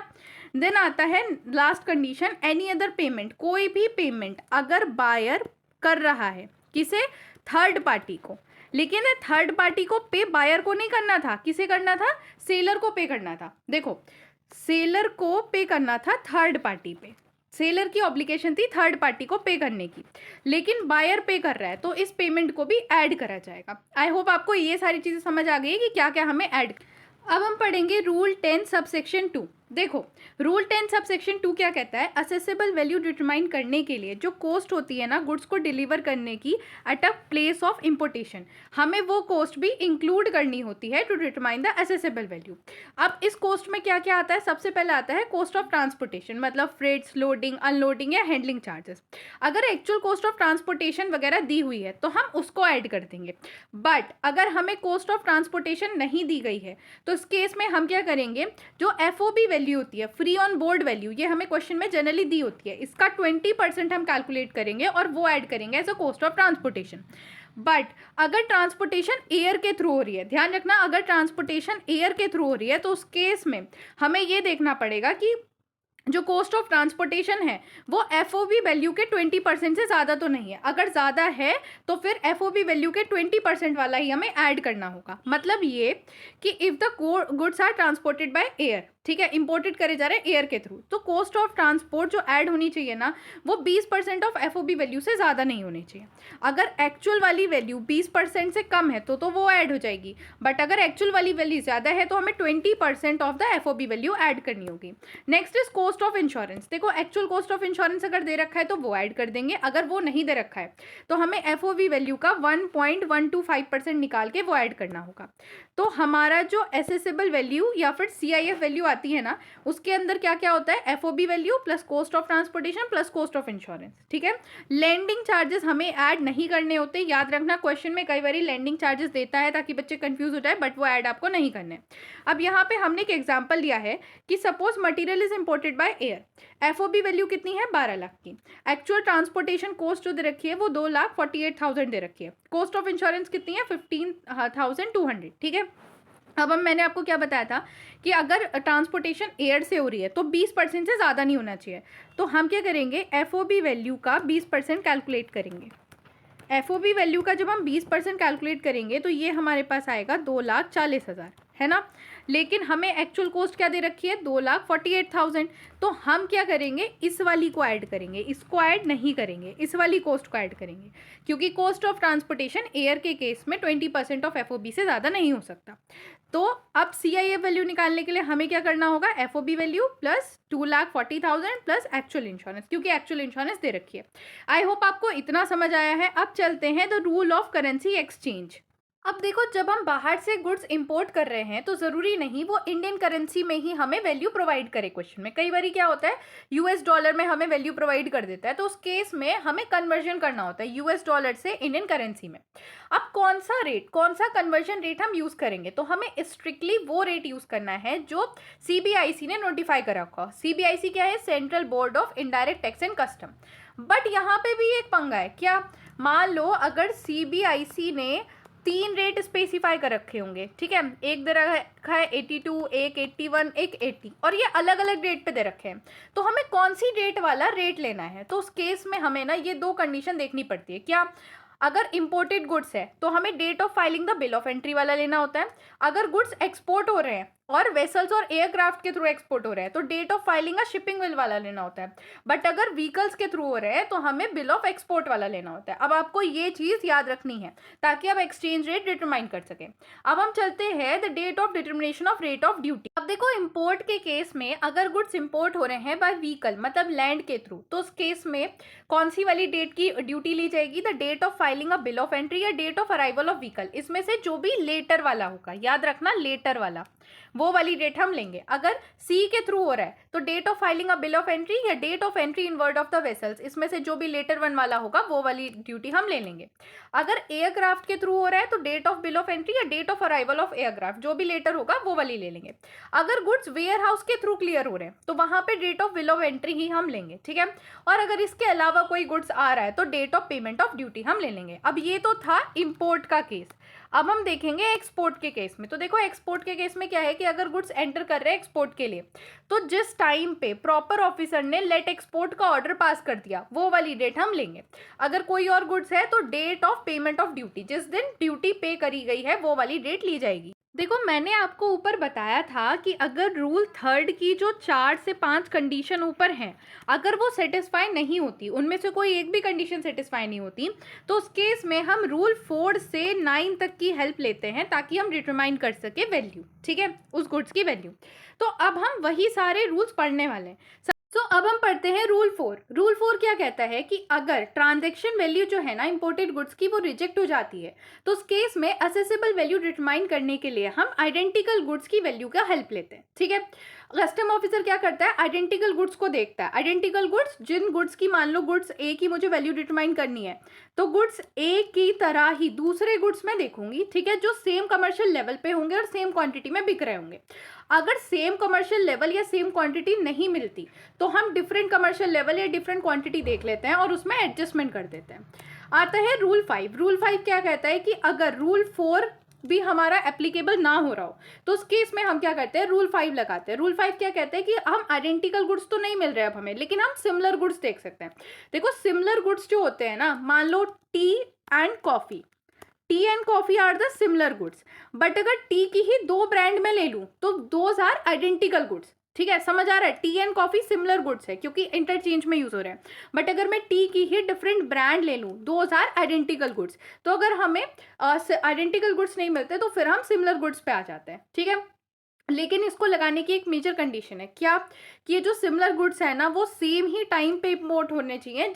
देन आता है last condition, any other payment, कोई भी पेमेंट अगर बायर कर रहा है किसे, थर्ड पार्टी को, लेकिन थर्ड पार्टी को पे बायर को नहीं करना था, किसे करना था, सेलर को पे करना था। देखो सेलर को पे करना था थर्ड पार्टी पे, सेलर की ऑब्लिगेशन थी थर्ड पार्टी को पे करने की, लेकिन बायर पे कर रहा है तो इस पेमेंट को भी ऐड करा जाएगा। आई होप आपको ये सारी चीज़ें समझ आ गई कि क्या क्या हमें ऐड। अब हम पढ़ेंगे रूल 10 सबसेक्शन 2। देखो रूल 10 सबसेक्शन 2 क्या कहता है, असेसेबल वैल्यू डिटरमाइन करने के लिए जो कॉस्ट होती है ना गुड्स को डिलीवर करने की at a place of importation, हमें वो कॉस्ट भी इंक्लूड करनी होती है to determine the assessable value. अब इस कॉस्ट में क्या क्या आता है, सबसे पहले आता है कॉस्ट ऑफ ट्रांसपोर्टेशन, मतलब फ्रेट्स, लोडिंग, अनलोडिंग या हैंडलिंग चार्जेस। अगर एक्चुअल कॉस्ट ऑफ ट्रांसपोर्टेशन वगैरह दी हुई है तो हम उसको ऐड कर देंगे, बट अगर हमें कॉस्ट ऑफ ट्रांसपोर्टेशन नहीं दी गई है तो इस केस में हम क्या करेंगे, जो FOB वैल्यू होती है, फ्री ऑन बोर्ड वैल्यू, ये हमें क्वेश्चन में जनरली दी होती है, इसका 20% हम कैलकुलेट करेंगे और वो ऐड करेंगे as a cost of transportation. But अगर ट्रांसपोर्टेशन एयर के थ्रू हो रही है, ध्यान रखना, अगर ट्रांसपोर्टेशन एयर के थ्रू हो रही है तो उस केस में हमें ये देखना पड़ेगा कि जो कॉस्ट ऑफ ट्रांसपोर्टेशन है वो FOB वैल्यू के 20% से ज़्यादा तो नहीं है, अगर ज़्यादा है तो फिर FOB वैल्यू के 20% वाला ही हमें ऐड करना होगा। मतलब ये कि if the goods are transported by air, ठीक है, इंपोर्टेड करे जा रहे हैं एयर के थ्रू, तो कॉस्ट ऑफ ट्रांसपोर्ट जो ऐड होनी चाहिए ना वो 20% ऑफ FOB वैल्यू से ज़्यादा नहीं होनी चाहिए। अगर एक्चुअल वाली वैल्यू 20% से कम है तो वो ऐड हो जाएगी, बट अगर एक्चुअल वाली वैल्यू ज़्यादा है तो हमें 20% of the FOB value add करनी होगी। Next is cost of insurance. देखो एक्चुअल कॉस्ट ऑफ इंश्योरेंस अगर दे रखा है तो वो ऐड कर देंगे, अगर वो नहीं दे रखा है तो हमें FOB वैल्यू का 1.125% निकाल के वो ऐड करना होगा। तो हमारा जो एसेसेबल वैल्यू या फिर CIF वैल्यू आती है ना उसके अंदर क्या क्या होता है, FOB value plus cost of transportation plus cost of insurance, ठीक है। लैंडिंग चार्जेस हमें ऐड नहीं करने होते, याद रखना क्वेश्चन में कई बार लैंडिंग चार्जेस देता है ताकि बच्चे कंफ्यूज हो जाए, बट वो ऐड आपको नहीं करने। अब यहाँ पे हमने एक एग्जांपल लिया है कि suppose material is imported by air, FOB value कितनी है, 12 लाख की, एक्चुअल ट्रांसपोर्टेशन कॉस्ट जो दे रखी है वो 2,48,000 दे रखी है, कॉस्ट ऑफ इंश्योरेंस कितनी है 15,200, ठीक है। अब मैंने आपको क्या बताया था कि अगर ट्रांसपोर्टेशन एयर से हो रही है तो 20% से ज़्यादा नहीं होना चाहिए, तो हम क्या करेंगे, FOB वैल्यू का 20% कैलकुलेट करेंगे। FOB वैल्यू का जब हम 20% कैलकुलेट करेंगे तो ये हमारे पास आएगा 2,40,000, है ना। लेकिन हमें एक्चुअल कॉस्ट क्या दे रखी है, 2,48,000, तो हम क्या करेंगे, इस वाली को ऐड करेंगे, इसको ऐड नहीं करेंगे, इस वाली कॉस्ट को ऐड करेंगे, क्योंकि कॉस्ट ऑफ ट्रांसपोर्टेशन एयर के केस में 20% ऑफ FOB से ज़्यादा नहीं हो सकता। तो अब CIF वैल्यू निकालने के लिए हमें क्या करना होगा, FOB value plus 2,40,000 plus actual insurance, क्योंकि एक्चुअल इंश्योरेंस दे रखी है। आई होप आपको इतना समझ आया है। अब चलते हैं the rule of currency exchange. अब देखो जब हम बाहर से गुड्स इंपोर्ट कर रहे हैं तो ज़रूरी नहीं वो इंडियन करेंसी में ही हमें वैल्यू प्रोवाइड करे। क्वेश्चन में कई बार क्या होता है, US डॉलर में हमें वैल्यू प्रोवाइड कर देता है, तो उस केस में हमें कन्वर्जन करना होता है US डॉलर से इंडियन करेंसी में। अब कौन सा रेट, कौन सा कन्वर्जन रेट हम यूज़ करेंगे, तो हमें स्ट्रिक्टली वो रेट यूज़ करना है जो CBIC ने नोटिफाई कर रखा हो। CBIC क्या है, central board of indirect tax and custom. But यहाँ पे भी एक पंगा है, क्या, मान लो अगर CBIC ने तीन रेट स्पेसिफाई कर रखे होंगे, ठीक है, एक दे रखा है 82, एक 81, एक 80, और ये अलग अलग डेट पे दे रखे हैं। तो हमें कौन सी डेट वाला रेट लेना है, तो उस केस में हमें ना ये दो कंडीशन देखनी पड़ती है। क्या? अगर इंपोर्टेड गुड्स है तो हमें date of filing the bill of entry वाला लेना होता है। अगर गुड्स एक्सपोर्ट हो रहे हैं और वेसल्स और एयरक्राफ्ट के थ्रू एक्सपोर्ट हो रहे हैं तो डेट ऑफ फाइलिंग का शिपिंग बिल वाला लेना होता है। बट अगर व्हीकल्स के थ्रू हो रहे हैं तो हमें बिल ऑफ एक्सपोर्ट वाला लेना होता है। अब आपको ये चीज़ याद रखनी है ताकि आप एक्सचेंज रेट डिटरमाइन कर सकें। अब हम चलते हैं the date of determination of rate of duty. अब देखो, इंपोर्ट के केस में अगर गुड्स इंपोर्ट हो रहे हैं बाय व्हीकल मतलब लैंड के थ्रू, तो उस केस में कौन सी वाली डेट की ड्यूटी ली जाएगी? The date of filing a bill of entry या date of arrival of vehicle. इसमें से जो भी लेटर वाला होगा, याद रखना लेटर वाला, वो वाली डेट हम लेंगे। अगर सी के थ्रू हो रहा है तो date of filing a bill of entry या date of entry inward of the vessels, इसमें से जो भी लेटर वन वाला होगा वो वाली ड्यूटी हम ले लेंगे। अगर एयरक्राफ्ट के थ्रू हो रहा है तो date of bill of entry या date of arrival of aircraft, जो भी लेटर होगा वो वाली ले लेंगे। अगर गुड्स वेयर हाउस के थ्रू क्लियर हो रहे हैं तो वहां पे date of bill of entry ही हम लेंगे, ठीक है। और अगर इसके अलावा कोई गुड्स आ रहा है तो date of payment of duty हम ले लेंगे। अब ये तो था इंपोर्ट का केस। अब हम देखेंगे एक्सपोर्ट के केस में। तो देखो, एक्सपोर्ट के केस में क्या है कि अगर गुड्स एंटर कर रहे हैं एक्सपोर्ट के लिए तो जिस टाइम पे प्रॉपर ऑफिसर ने लेट एक्सपोर्ट का ऑर्डर पास कर दिया वो वाली डेट हम लेंगे। अगर कोई और गुड्स है तो date of payment of duty, जिस दिन ड्यूटी पे करी गई है वो वाली डेट ली जाएगी। देखो, मैंने आपको ऊपर बताया था कि अगर रूल थर्ड की जो 4 से 5 कंडीशन ऊपर हैं, अगर वो सेटिस्फाई नहीं होती, उनमें से कोई एक भी कंडीशन सेटिस्फाई नहीं होती, तो उस केस में हम रूल 4 से 9 तक की हेल्प लेते हैं ताकि हम डिटरमाइन कर सके वैल्यू, ठीक है, उस गुड्स की वैल्यू। तो अब हम वही सारे रूल्स पढ़ने वाले हैं। तो अब हम पढ़ते हैं रूल 4। रूल 4 क्या कहता है कि अगर ट्रांजैक्शन वैल्यू जो है ना इंपोर्टेड गुड्स की वो रिजेक्ट हो जाती है तो उस केस में असेसेबल वैल्यू डिटरमाइन करने के लिए हम आइडेंटिकल गुड्स की वैल्यू का हेल्प लेते हैं, ठीक है। कस्टम ऑफिसर क्या करता है? आइडेंटिकल गुड्स को देखता है। आइडेंटिकल गुड्स, जिन गुड्स की मान लो गुड्स ए की मुझे वैल्यू डिटरमाइन करनी है तो गुड्स ए की तरह ही दूसरे गुड्स मैं देखूंगी, ठीक है, जो सेम कमर्शियल लेवल पे होंगे और सेम क्वांटिटी में बिक रहे होंगे। अगर सेम कमर्शियल लेवल या सेम क्वांटिटी नहीं मिलती तो हम डिफरेंट कमर्शियल लेवल या डिफरेंट क्वांटिटी देख लेते हैं और उसमें एडजस्टमेंट कर देते हैं। आता है रूल 5। रूल 5 क्या कहता है कि अगर रूल 4 भी हमारा एप्लीकेबल ना हो रहा हो तो उस केस में हम क्या करते हैं? रूल 5 लगाते हैं। रूल 5 क्या कहते हैं कि हम आइडेंटिकल गुड्स तो नहीं मिल रहे अब हमें, लेकिन हम सिमिलर गुड्स देख सकते हैं। देखो, सिमिलर गुड्स जो होते हैं ना, मान लो tea and coffee, tea and coffee are the similar goods, but अगर टी की ही दो ब्रांड में ले लूं तो दोज आर आइडेंटिकल गुड्स, ठीक है, समझ आ रहा है। T and coffee similar goods है क्योंकि इंटरचेंज में यूज हो रहे हैं, बट अगर मैं टी की ही डिफरेंट ब्रांड ले लूं दोज आर आइडेंटिकल गुड्स। तो अगर हमें आइडेंटिकल गुड्स नहीं मिलते तो फिर हम सिमिलर गुड्स पे आ जाते हैं, ठीक है। लेकिन इसको लगाने की एक मेजर कंडीशन है। क्या? कि ये जो सिमिलर गुड्स है ना वो सेम ही टाइम पे इंपोर्ट होने चाहिए,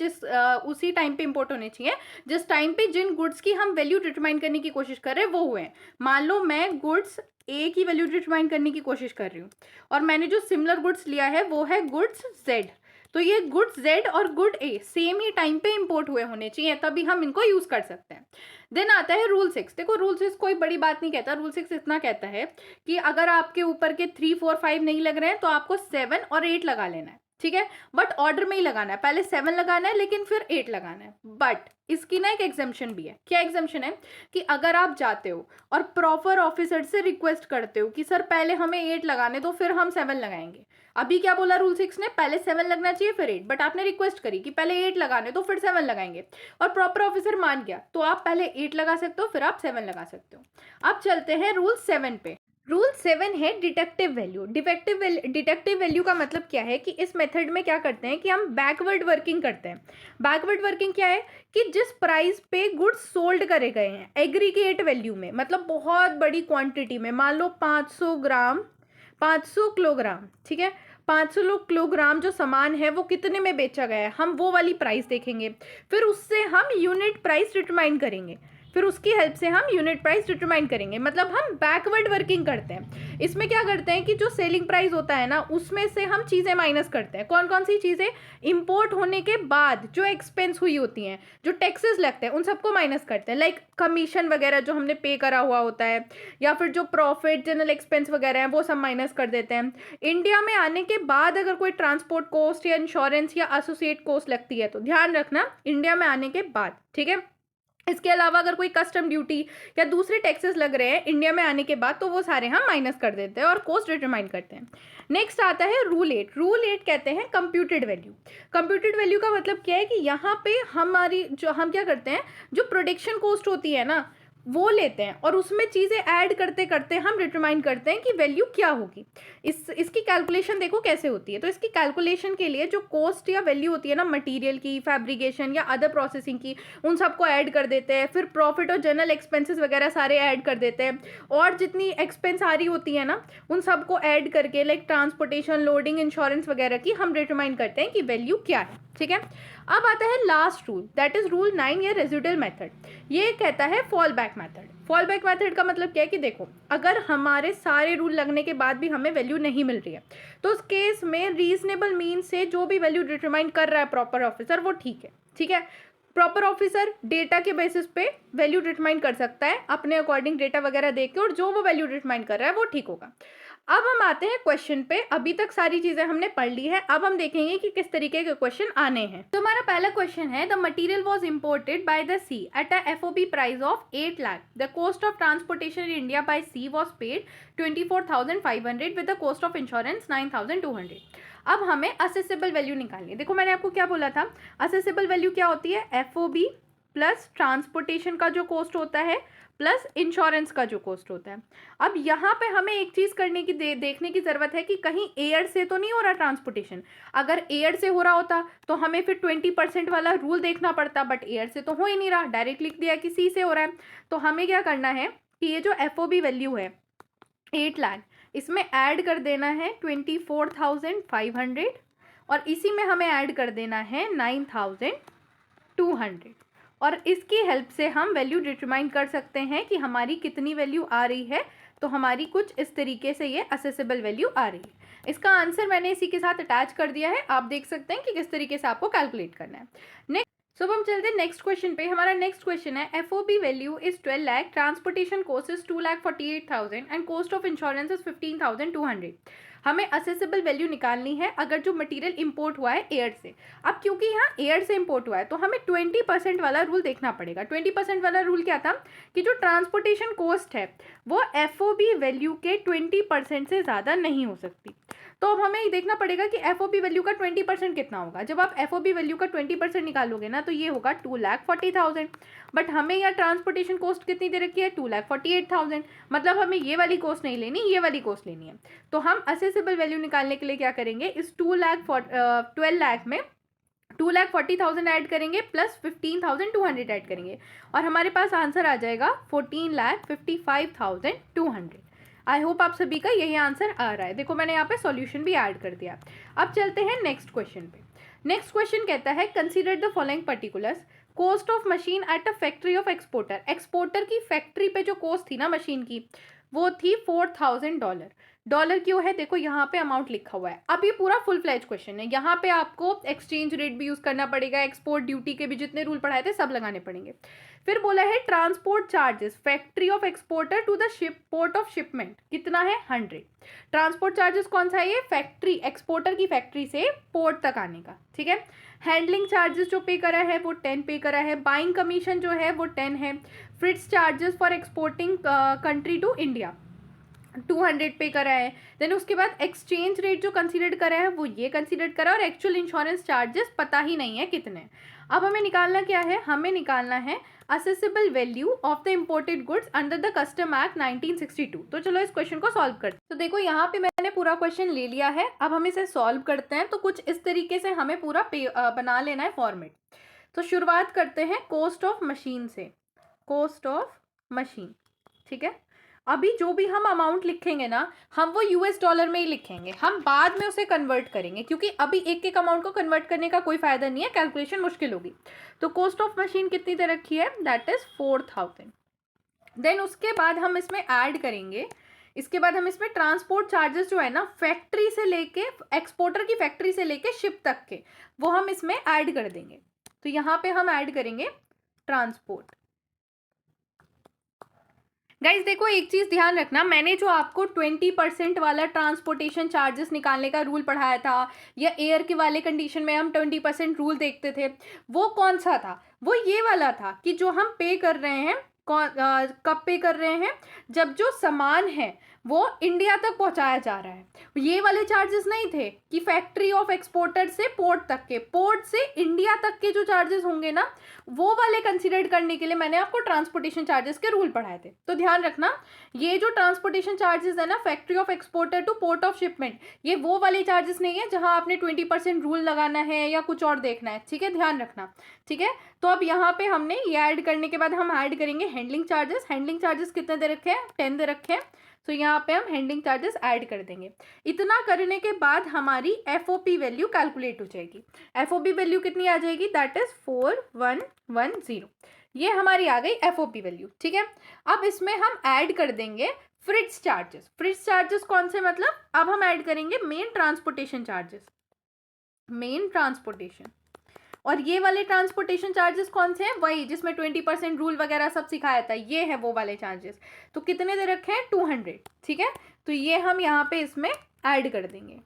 उसी टाइम पे इंपोर्ट होने चाहिए जिस टाइम पे जिन गुड्स की हम वैल्यू डिटरमाइन करने की कोशिश कर रहे हैं वो हुए हैं। मान लो मैं गुड्स ए की वैल्यू डिटरमाइन करने की कोशिश कर रही हूँ और मैंने जो सिमिलर गुड्स लिया है वो है गुड्स जेड, तो ये गुड जेड और गुड ए सेम ही टाइम पे इंपोर्ट हुए होने चाहिए, तभी हम इनको यूज कर सकते हैं। देन आता है रूल 6। देखो, रूल 6 कोई बड़ी बात नहीं कहता। रूल 6 इतना कहता है कि अगर आपके ऊपर के 3, 4, 5 नहीं लग रहे हैं तो आपको 7 और 8 लगा लेना है, ठीक है, बट ऑर्डर में ही लगाना है। पहले 7 लगाना है लेकिन फिर 8 लगाना है। बट इसकी ना एक एग्जाम्पशन भी है। क्या एग्जाम्पशन है? कि अगर आप जाते हो और प्रॉपर ऑफिसर से रिक्वेस्ट करते हो कि सर पहले हमें 8 लगाने दो फिर हम 7 लगाएंगे। अभी क्या बोला रूल 6 ने? पहले 7 लगना चाहिए फिर 8, बट आपने रिक्वेस्ट करी कि पहले 8 लगाने दो फिर 7 लगाएंगे और प्रॉपर ऑफिसर मान गया तो आप पहले 8 लगा सकते हो फिर आप 7 लगा सकते हो। अब चलते हैं रूल 7 पे। रूल 7 है डिडक्टिव वैल्यू। डिडक्टिव वैल्यू का मतलब क्या है कि इस मेथड में क्या करते हैं कि हम बैकवर्ड वर्किंग करते हैं। बैकवर्ड वर्किंग क्या है कि जिस प्राइस पे गुड्स सोल्ड करे गए हैं एग्रीगेट वैल्यू में, मतलब बहुत बड़ी क्वांटिटी में, मान लो 500 ग्राम, 500 किलोग्राम, ठीक है, 500 किलोग्राम जो सामान है वो कितने में बेचा गया है, हम वो वाली प्राइस देखेंगे। फिर उससे हम यूनिट प्राइस डिटरमाइन करेंगे, फिर उसकी हेल्प से हम यूनिट प्राइस डिटरमाइन करेंगे। मतलब हम बैकवर्ड वर्किंग करते हैं। इसमें क्या करते हैं कि जो सेलिंग प्राइस होता है ना उसमें से हम चीज़ें माइनस करते हैं। कौन कौन सी चीज़ें? इंपोर्ट होने के बाद जो एक्सपेंस हुई होती हैं, जो टैक्सेस लगते हैं, उन सबको माइनस करते हैं। लाइक कमीशन वगैरह जो हमने पे करा हुआ होता है, या फिर जो प्रॉफिट, जनरल एक्सपेंस वगैरह हैं वो सब माइनस कर देते हैं। इंडिया में आने के बाद अगर कोई ट्रांसपोर्ट कॉस्ट या इंश्योरेंस या एसोसिएट कॉस्ट लगती है तो ध्यान रखना इंडिया में आने के बाद, ठीक है। इसके अलावा अगर कोई कस्टम ड्यूटी या दूसरे टैक्सेस लग रहे हैं इंडिया में आने के बाद, तो वो सारे हम माइनस कर देते हैं और कॉस्ट डिटरमाइन करते हैं। नेक्स्ट आता है रूल 8। रूल 8 कहते हैं कंप्यूटेड वैल्यू। कंप्यूटेड वैल्यू का मतलब क्या है कि यहाँ पे हमारी जो हम क्या करते हैं, जो प्रोडक्शन कॉस्ट होती है ना, वो लेते हैं और उसमें चीज़ें ऐड करते करते हम डिटरमाइन करते हैं कि वैल्यू क्या होगी। इसकी कैलकुलेशन देखो कैसे होती है। तो इसकी कैलकुलेशन के लिए जो कॉस्ट या वैल्यू होती है ना, मटेरियल की, फैब्रिकेशन या अदर प्रोसेसिंग की, उन सबको ऐड कर देते हैं। फिर प्रॉफिट और जनरल एक्सपेंसेस वगैरह सारे ऐड कर देते हैं, और जितनी एक्सपेंस आ रही होती है ना, उन सबको ऐड करके लाइक ट्रांसपोर्टेशन, लोडिंग, इंश्योरेंस वगैरह की हम डिटरमाइन करते हैं कि वैल्यू क्या है। ठीक है, अब आता है last rule, that is rule 9 या रेजिडुअल मेथड। ये कहता है fall back method. Fall back method का मतलब क्या है कि देखो, अगर हमारे सारे रूल लगने के बाद भी हमें वैल्यू नहीं मिल रही है, तो उस केस में रीजनेबल मीन से जो भी वैल्यू डिटरमाइन कर रहा है प्रॉपर ऑफिसर, वो ठीक है। ठीक है, प्रॉपर ऑफिसर डेटा के बेसिस पे वैल्यू डिटरमाइन कर सकता है अपने अकॉर्डिंग, डेटा वगैरह देख के, और जो वो वैल्यू डिटरमाइन कर रहा है वो ठीक होगा। अब हम आते हैं क्वेश्चन पे। अभी तक सारी चीजें हमने पढ़ ली है, अब हम देखेंगे कि किस तरीके के क्वेश्चन आने हैं। तो हमारा पहला क्वेश्चन है, the material was imported by the sea at a FOB price of 8 lakh. The cost of transportation in India by sea was paid 24,500 with the cost of insurance 9,200। अब हमें असेसेबल वैल्यू निकालनी है। देखो मैंने आपको क्या बोला था, असेसेबल वैल्यू क्या होती है, एफओबी प्लस ट्रांसपोर्टेशन का जो कॉस्ट होता है प्लस इंश्योरेंस का जो कॉस्ट होता है। अब यहाँ पे हमें एक चीज़ करने की देखने की ज़रूरत है कि कहीं एयर से तो नहीं हो रहा ट्रांसपोर्टेशन। अगर एयर से हो रहा होता तो हमें फिर 20% वाला रूल देखना पड़ता, बट एयर से तो हो ही नहीं रहा, डायरेक्ट लिख दिया कि सी से हो रहा है। तो हमें क्या करना है कि ये जो एफओबी वैल्यू है 8 लाख, इसमें ऐड कर देना है 24,500 और इसी में हमें ऐड कर देना है 9,200, और इसकी हेल्प से हम वैल्यू डिटरमाइन कर सकते हैं कि हमारी कितनी वैल्यू आ रही है। तो हमारी कुछ इस तरीके से ये असेसेबल वैल्यू आ रही है। इसका आंसर मैंने इसी के साथ अटैच कर दिया है, आप देख सकते हैं कि किस तरीके से आपको कैलकुलेट करना है। नेक्स्ट, सो हम चलते हैं नेक्स्ट क्वेश्चन पे। हमारा नेक्स्ट क्वेश्चन है, FOB value is 12 lakh, transportation cost is 2,48,000 and cost of insurance is 15,200। हमें असेसेबल वैल्यू निकालनी है अगर जो मटेरियल इंपोर्ट हुआ है एयर से। अब क्योंकि यहाँ एयर से इंपोर्ट हुआ है तो हमें 20% वाला रूल देखना पड़ेगा। 20% वाला रूल क्या था कि जो ट्रांसपोर्टेशन कॉस्ट है वो एफओबी वैल्यू के 20% से ज़्यादा नहीं हो सकती। तो अब हमें देखना पड़ेगा कि एफओबी वैल्यू का 20% कितना होगा। जब आप एफओबी वैल्यू का 20% निकालोगे ना, तो ये होगा 2,40,000, बट हमें यहाँ ट्रांसपोर्टेशन कॉस्ट कितनी दे रखी है, 2,48,000। मतलब हमें ये वाली कॉस्ट नहीं लेनी, ये वाली कॉस्ट लेनी है। तो हम असेसेबल वैल्यू निकालने के लिए क्या करेंगे, इस 12 लाख में 2,40,000 ऐड करेंगे प्लस 15,200 ऐड करेंगे, और हमारे पास आंसर आ जाएगा 14,55,200। आई होप आप सभी का यही आंसर आ रहा है। देखो मैंने यहाँ पे सॉल्यूशन भी ऐड कर दिया। अब चलते हैं नेक्स्ट क्वेश्चन पे। नेक्स्ट क्वेश्चन कहता है, consider the following particulars, cost of machine at a factory of exporter. Exporter की फैक्ट्री पे जो कॉस्ट थी ना मशीन की, वो थी $4,000। डॉलर क्यों है, देखो यहाँ पे अमाउंट लिखा हुआ है। अब ये पूरा फुल फ्लैज क्वेश्चन है, यहाँ पे आपको एक्सचेंज रेट भी यूज करना पड़ेगा, एक्सपोर्ट ड्यूटी के भी जितने रूल पढ़ाए थे सब लगाने पड़ेंगे। फिर बोला है transport charges factory of exporter to the ship port of shipment, कितना है 100। ट्रांसपोर्ट चार्जेस कौन सा है, ये फैक्ट्री एक्सपोर्टर की फैक्ट्री से पोर्ट तक आने का। ठीक है, हैंडलिंग चार्जेस जो पे करा है वो 10 पे करा है, बाइंग कमीशन जो है वो 10 है, freights charges for exporting country to India 200 pay करा है। देन उसके बाद एक्सचेंज रेट जो कंसीडर करा है वो ये कंसीडर करा, और एक्चुअल इंश्योरेंस चार्जेस पता ही नहीं है कितने। अब हमें निकालना क्या है, हमें निकालना है accessible value of the imported goods under the custom act 1962। तो चलो इस क्वेश्चन को सॉल्व करते हैं। तो देखो यहाँ पे मैंने पूरा क्वेश्चन ले लिया है, अब हम इसे सॉल्व करते हैं। तो कुछ इस तरीके से हमें पूरा बना लेना है फॉर्मेट। तो शुरुआत करते हैं कॉस्ट ऑफ मशीन से, कॉस्ट ऑफ मशीन। ठीक है, अभी जो भी हम अमाउंट लिखेंगे ना, हम वो यूएस डॉलर में ही लिखेंगे, हम बाद में उसे कन्वर्ट करेंगे, क्योंकि अभी एक एक अमाउंट को कन्वर्ट करने का कोई फायदा नहीं है, कैलकुलेशन मुश्किल होगी। तो कॉस्ट ऑफ मशीन कितनी दे रखी है, दैट इज 4,000। देन उसके बाद हम इसमें ऐड करेंगे, इसके बाद हम इसमें ट्रांसपोर्ट चार्जेस जो है ना फैक्ट्री से लेके एक्सपोर्टर की फैक्ट्री से लेके शिप तक के, वो हम इसमें ऐड कर देंगे। तो यहाँ पे हम ऐड करेंगे ट्रांसपोर्ट। गाइज देखो, एक चीज़ ध्यान रखना, मैंने जो आपको 20% वाला ट्रांसपोर्टेशन चार्जेस निकालने का रूल पढ़ाया था, या एयर के वाले कंडीशन में हम 20% रूल देखते थे, वो कौन सा था? वो ये वाला था कि जो हम पे कर रहे हैं, कब पे कर रहे हैं? जब जो सामान है वो इंडिया तक पहुंचाया जा रहा है। ये वाले चार्जेस नहीं थे कि फैक्ट्री ऑफ एक्सपोर्टर से पोर्ट तक के, पोर्ट से इंडिया तक के जो चार्जेस होंगे ना, वो वाले कंसीडर करने के लिए मैंने आपको ट्रांसपोर्टेशन चार्जेस के रूल पढ़ाए थे। तो ध्यान रखना, ये जो ट्रांसपोर्टेशन चार्जेस है ना, factory of exporter two port of shipment, ये वो वाले चार्जेस नहीं है जहां आपने 20% रूल लगाना है या कुछ और देखना है। ठीक है, ध्यान रखना। ठीक है, तो अब यहाँ पे हमने ये ऐड करने के बाद हम ऐड करेंगे हैंडलिंग चार्जेस। हैंडलिंग चार्जेस कितने दे रखे हैं? 10 दे रखे हैं। तो यहाँ पे हम हैंडलिंग चार्जेस ऐड कर देंगे। इतना करने के बाद हमारी एफओपी वैल्यू कैलकुलेट हो जाएगी। एफओपी वैल्यू कितनी आ जाएगी? That is 4110। ये हमारी आ गई एफओपी वैल्यू। ठीक है, अब इसमें हम ऐड कर देंगे फ्रिट्स चार्जेस। फ्रिट्स चार्जेस कौन से? मतलब अब हम ऐड करेंगे main transportation charges, main transportation. और ये वाले ट्रांसपोर्टेशन चार्जेस कौन से हैं? वही जिसमें 20% रूल वगैरह सब सिखाया था, ये है वो वाले चार्जेस। तो कितने दे रखे हैं? 200। ठीक है, तो ये हम यहाँ पे इसमें ऐड कर देंगे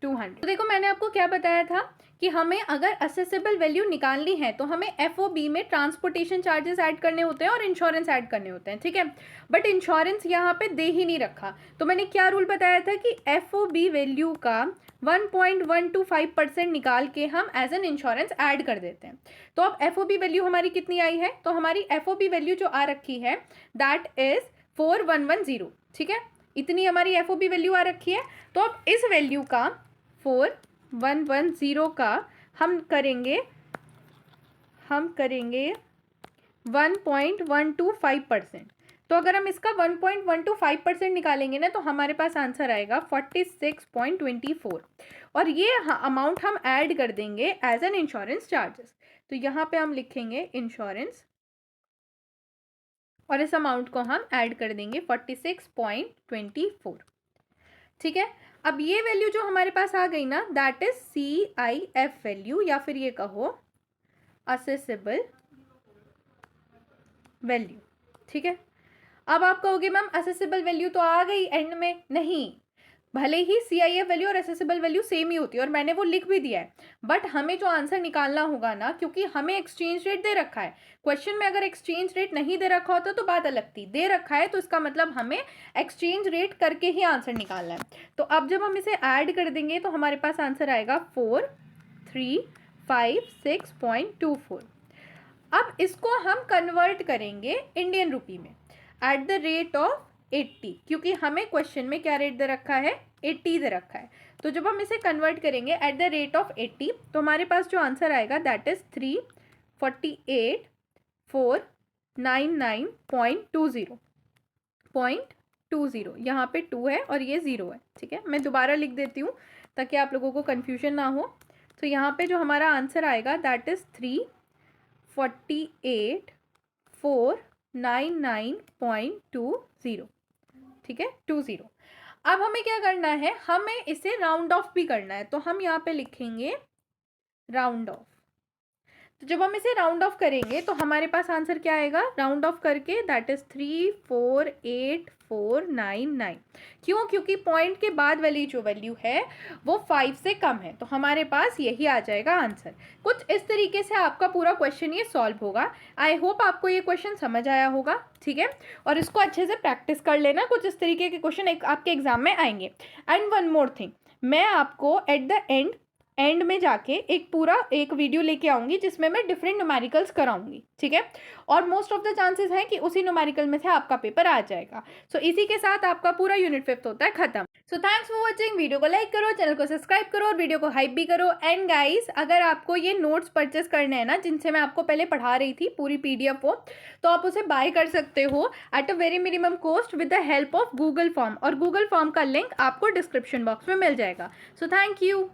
200। तो देखो, मैंने आपको क्या बताया था कि हमें अगर असेसेबल वैल्यू निकालनी है तो हमें एफओबी में ट्रांसपोर्टेशन चार्जेस ऐड करने होते हैं और इंश्योरेंस ऐड करने होते हैं। ठीक है, बट इंश्योरेंस यहाँ पे दे ही नहीं रखा। तो मैंने क्या रूल बताया था कि एफओबी वैल्यू का 1.125% निकाल के हम एज एन इंश्योरेंस ऐड कर देते हैं। तो अब एफओबी वैल्यू हमारी कितनी आई है? तो हमारी एफओबी वैल्यू जो आ रखी है दैट इज 4110। ठीक है, इतनी हमारी एफओबी वैल्यू आ रखी है। तो अब इस वैल्यू का 4110 का हम करेंगे 1.125%। तो अगर हम इसका 1.125% निकालेंगे ना, तो हमारे पास आंसर आएगा 46.24। और ये अमाउंट हम ऐड कर देंगे एज एन इंश्योरेंस चार्जेस। तो यहाँ पे हम लिखेंगे इंश्योरेंस और इस अमाउंट को हम ऐड कर देंगे 46.24। ठीक है, अब ये वैल्यू जो हमारे पास आ गई ना, दैट इज CIF वैल्यू, या फिर ये कहो असेसेबल वैल्यू। ठीक है, अब आप कहोगे मैम असेसेबल वैल्यू तो आ गई एंड में। नहीं, भले ही CIF वैल्यू और असेसेबल वैल्यू सेम ही होती है और मैंने वो लिख भी दिया है, बट हमें जो आंसर निकालना होगा ना, क्योंकि हमें एक्सचेंज रेट दे रखा है क्वेश्चन में, अगर एक्सचेंज रेट नहीं दे रखा होता तो बात अलग थी, दे रखा है तो इसका मतलब हमें एक्सचेंज रेट करके ही आंसर निकालना है। तो अब जब हम इसे ऐड कर देंगे तो हमारे पास आंसर आएगा 4356.24। अब इसको हम कन्वर्ट करेंगे इंडियन रुपी में एट द रेट ऑफ 80, क्योंकि हमें क्वेश्चन में क्या रेट दे रखा है? 80 दे रखा है। तो जब हम इसे कन्वर्ट करेंगे एट द रेट ऑफ 80, तो हमारे पास जो आंसर आएगा दैट इज 348,499.20। यहाँ पे 2 है और ये 0 है। ठीक है, मैं दोबारा लिख देती हूँ ताकि आप लोगों को कन्फ्यूजन ना हो। तो यहाँ पे जो हमारा आंसर आएगा दैट इज 348,499.20। ठीक है, 20। अब हमें क्या करना है? हमें इसे राउंड ऑफ भी करना है। तो हम यहाँ पे लिखेंगे राउंड ऑफ। तो जब हम इसे राउंड ऑफ करेंगे तो हमारे पास आंसर क्या आएगा? राउंड ऑफ करके दैट इज 348,499। क्यों? क्योंकि पॉइंट के बाद वाली जो वैल्यू है वो 5 से कम है, तो हमारे पास यही आ जाएगा आंसर। कुछ इस तरीके से आपका पूरा क्वेश्चन ये सॉल्व होगा। आई होप आपको ये क्वेश्चन समझ आया होगा। ठीक है, और इसको अच्छे से प्रैक्टिस कर लेना, कुछ इस तरीके के क्वेश्चन आपके एग्जाम में आएंगे। एंड वन मोर थिंग, मैं आपको एट द एंड में जाके एक वीडियो लेके आऊंगी जिसमें मैं डिफरेंट न्यूमेरिकल्स कराऊंगी। ठीक है, और मोस्ट ऑफ द चांसेस हैं कि उसी न्यूमेरिकल में से आपका पेपर आ जाएगा। सो इसी के साथ आपका पूरा यूनिट 5 होता है खत्म। So thanks for watching. Video को लाइक करो, चैनल को सब्सक्राइब करो और वीडियो को हाइप भी करो। एंड गाइस, अगर आपको ये नोट्स परचेस करने हैं ना, जिनसे मैं आपको पहले पढ़ा रही थी पूरी PDF वो, तो आप उसे बाय कर सकते हो at a very minimum cost with the help of Google form, और गूगल फॉर्म का लिंक आपको डिस्क्रिप्शन बॉक्स में मिल जाएगा। So thank you.